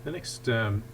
The next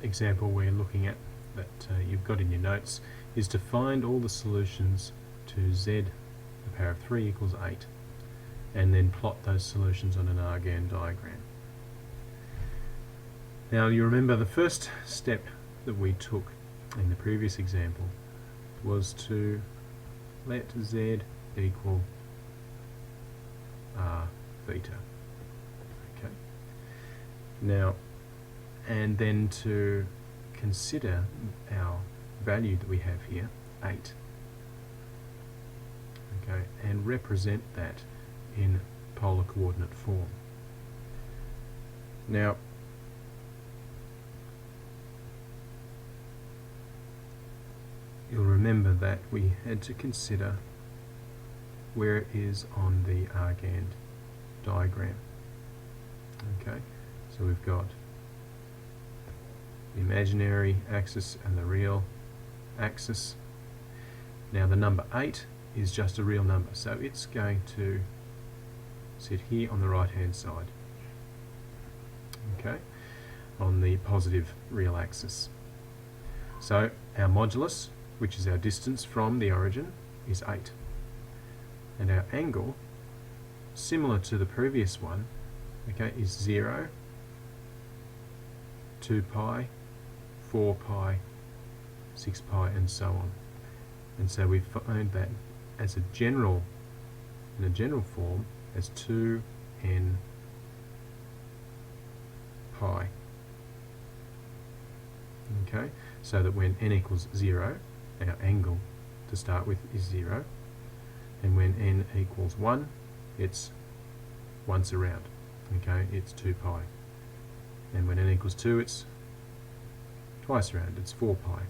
example we're looking at that you've got in your notes is to find all the solutions to z to the power of 3 equals 8 and then plot those solutions on an Argand diagram. Now you remember the first step that we took in the previous example was to let z equal r theta. Okay. Now, and then to consider our value that we have here, 8. Okay, and represent that in polar coordinate form. Now, you'll remember that we had to consider where it is on the Argand diagram. Okay, so we've got the imaginary axis and the real axis. Now the number 8 is just a real number, so it's going to sit here on the right hand side, okay, on the positive real axis. So our modulus, which is our distance from the origin, is 8. And our angle, similar to the previous one, okay, is 0, 2 pi, 4 pi, 6 pi, and so on. And so we find that as a general, in a general form, as 2n pi. Okay, so that when n equals 0, our angle to start with is 0, and when n equals 1, it's once around. Okay, it's 2 pi. And when n equals 2, it's twice around, it's 4 pi.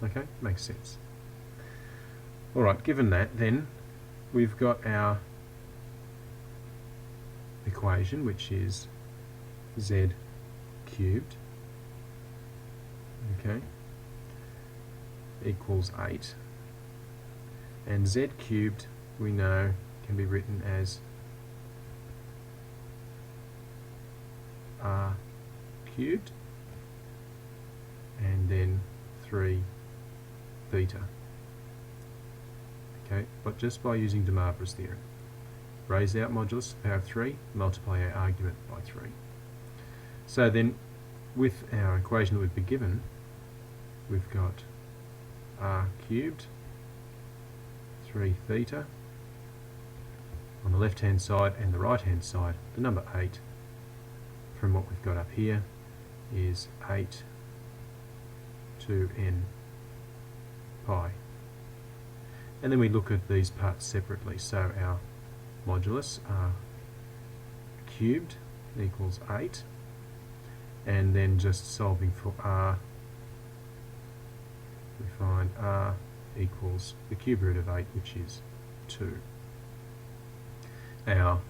Okay, makes sense. Alright, given that, then we've got our equation, which is z cubed, okay, equals 8. And z cubed, we know, can be written as r cubed and then 3 theta. Okay, but just by using De Moivre's theorem. Raise out modulus to the power of 3, multiply our argument by 3. So then, with our equation that we've been given, we've got r cubed, 3 theta, on the left hand side, and the right hand side, the number 8, from what we've got up here, is 8 to n pi. And then we look at these parts separately. So our modulus, r cubed, equals 8, and then just solving for r, we find r equals the cube root of 8, which is 2. Our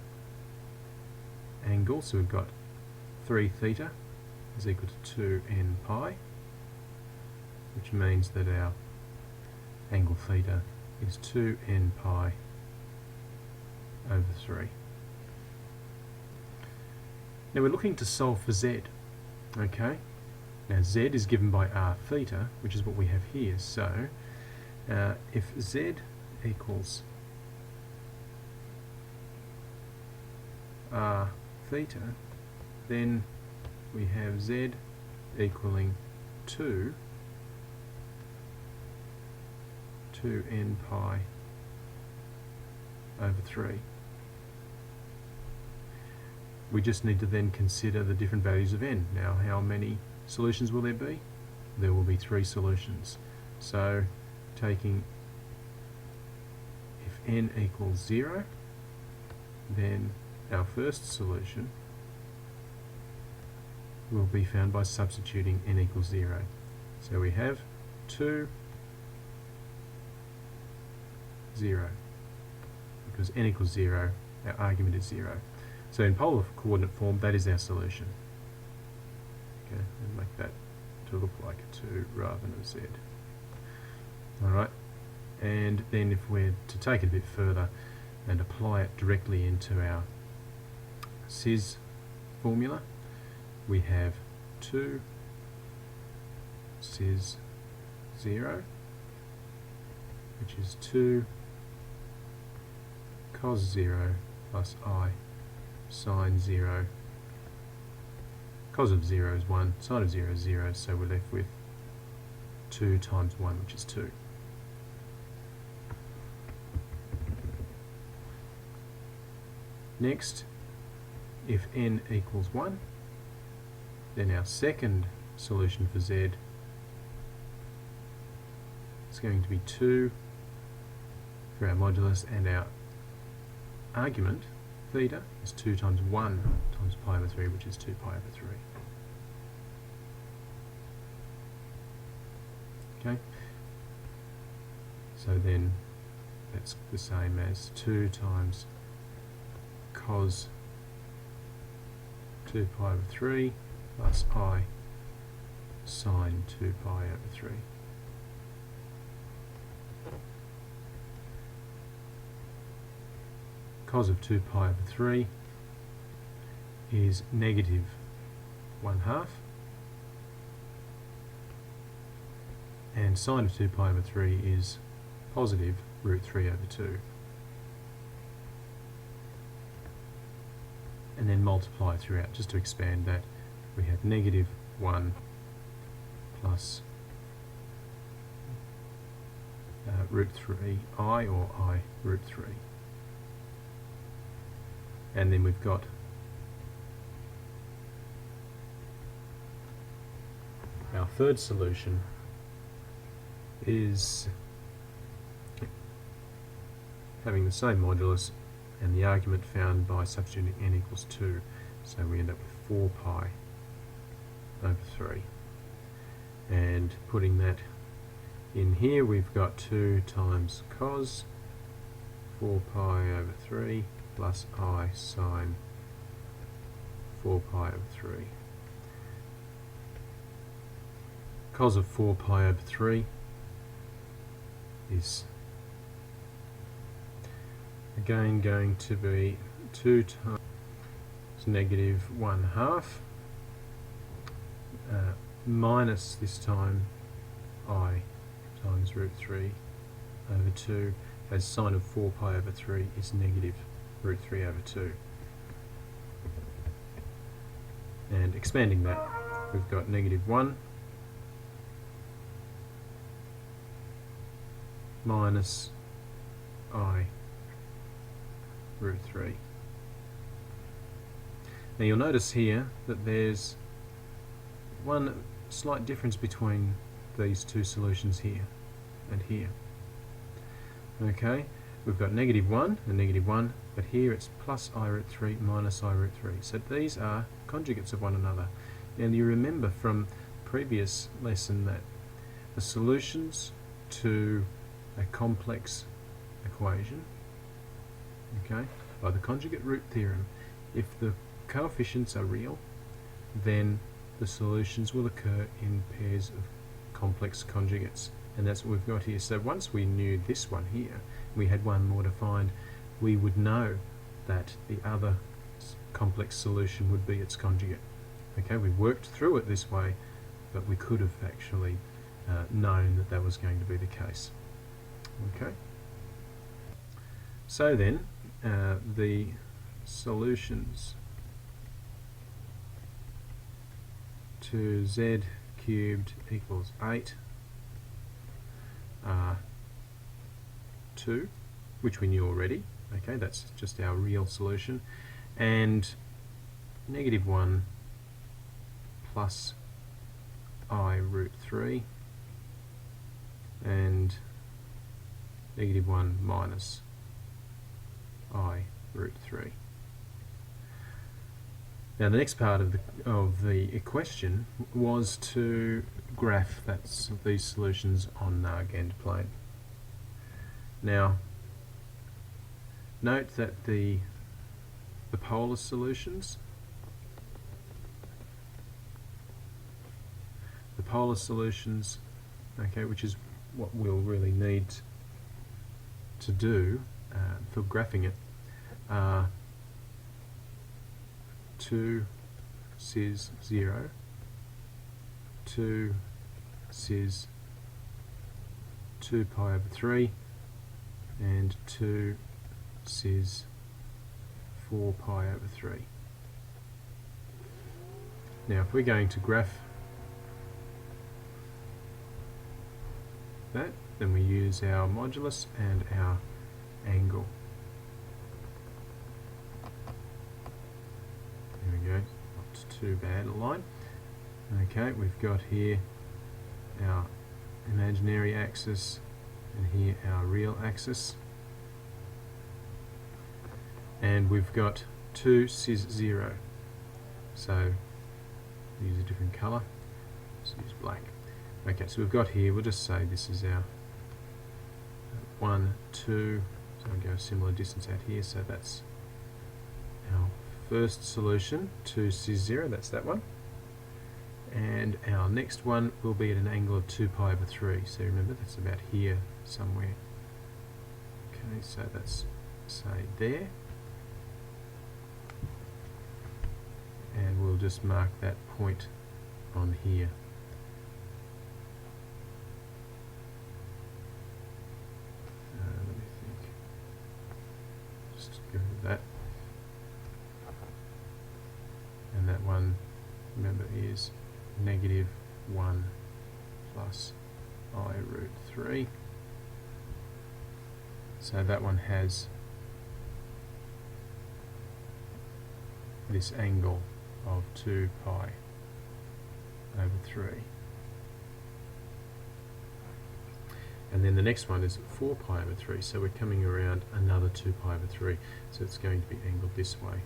angle, so we've got 3 theta is equal to 2n pi, which means that our angle theta is 2n pi over 3. Now we're looking to solve for z, okay? Now z is given by r theta, which is what we have here, so if z equals r theta, then we have z equaling 2 n pi over 3. We just need to then consider the different values of n. Now, how many solutions will there be? There will be 3 solutions. So, taking, if n equals 0, then our first solution will be found by substituting n equals 0. So we have 2, 0, because n equals 0, our argument is 0. So in polar coordinate form, that is our solution. Okay, and make that to look like a 2 rather than a z. Alright, and then if we're to take it a bit further and apply it directly into our cis formula, we have 2 cis 0, which is 2 cos 0 plus I sine 0. Cos of 0 is 1, sine of 0 is 0, so we're left with 2 times 1, which is 2. Next, if n equals 1, then our second solution for z is going to be 2 for our modulus, and our argument, theta, is 2 times 1 times pi over 3, which is 2 pi over 3. Okay, so then that's the same as 2 times cos 2 pi over 3 plus I sine 2 pi over 3. Cos of 2 pi over 3 is negative 1/2, and sine of 2 pi over 3 is positive root 3 over 2. And then multiply throughout. Just to expand that, we have negative 1 plus root 3i, or I root 3. And then we've got our third solution is having the same modulus and the argument found by substituting n equals 2. So we end up with 4 pi over 3. And putting that in here, we've got 2 times cos 4 pi over 3 plus I sine 4 pi over 3. Cos of 4 pi over 3 is again going to be 2 times negative 1/2 minus, this time, I times root 3 over 2, as sine of 4 pi over 3 is negative root 3 over 2. And expanding that, we've got negative 1 minus I root 3. Now you'll notice here that there's one slight difference between these two solutions here and here. Okay, we've got negative 1 and negative 1, but here it's plus I root 3 minus I root 3. So these are conjugates of one another. And you remember from previous lesson that the solutions to a complex equation, okay, by the conjugate root theorem, if the coefficients are real, then the solutions will occur in pairs of complex conjugates, and that's what we've got here. So once we knew this one here, we had one more to find, we would know that the other complex solution would be its conjugate. Okay, we worked through it this way, but we could have actually known that that was going to be the case. Okay, so then the solutions to z cubed equals 8 are 2, which we knew already. Okay, that's just our real solution, and negative 1 plus I root 3 and negative 1 minus I root 3. Now the next part of the question was to graph these solutions on Argand plane. Now note that the polar solutions, okay, which is what we'll really need to do for graphing it, are 2 cis 0, 2 cis 2 pi over 3 and 2 cis 4 pi over 3. Now if we're going to graph that, then we use our modulus and our angle. There we go, not too bad a line. Okay, we've got here our imaginary axis and here our real axis. And we've got 2 cis 0. So use a different colour. Let's use black. Okay, so we've got here, we'll just say this is our 1, 2, so I'll go a similar distance out here, so that's our first solution, 2 cis 0, that's that one. And our next one will be at an angle of 2 pi over 3, so remember that's about here somewhere. Okay, so that's, say, there. And we'll just mark that point on here. Let me think. Just go with that. And that one, remember, is negative 1 plus I root 3. So that one has this angle of 2 pi over 3. And then the next one is 4 pi over 3, so we're coming around another 2 pi over 3, so it's going to be angled this way.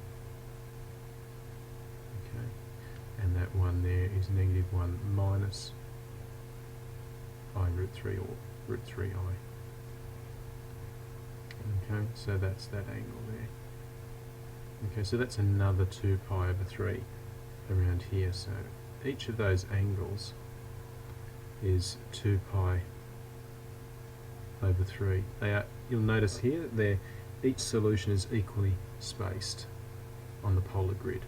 Okay, and that one there is negative 1 minus I root 3, or root 3I. Okay, so that's that angle there. Okay, so that's another 2 pi over 3 around here. So each of those angles is 2 pi over 3. They are, you'll notice here, each solution is equally spaced on the polar grid,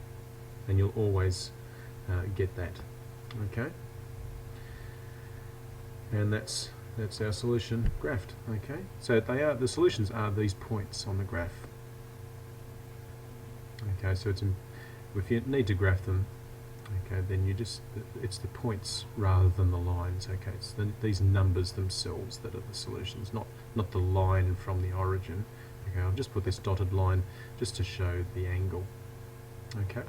and you'll always get that. Okay, and that's our solution graphed. Okay, so the solutions are these points on the graph. Okay, so if you need to graph them, okay, then it's the points rather than the lines. Okay, it's these numbers themselves that are the solutions, not the line from the origin. Okay, I'll just put this dotted line just to show the angle. Okay.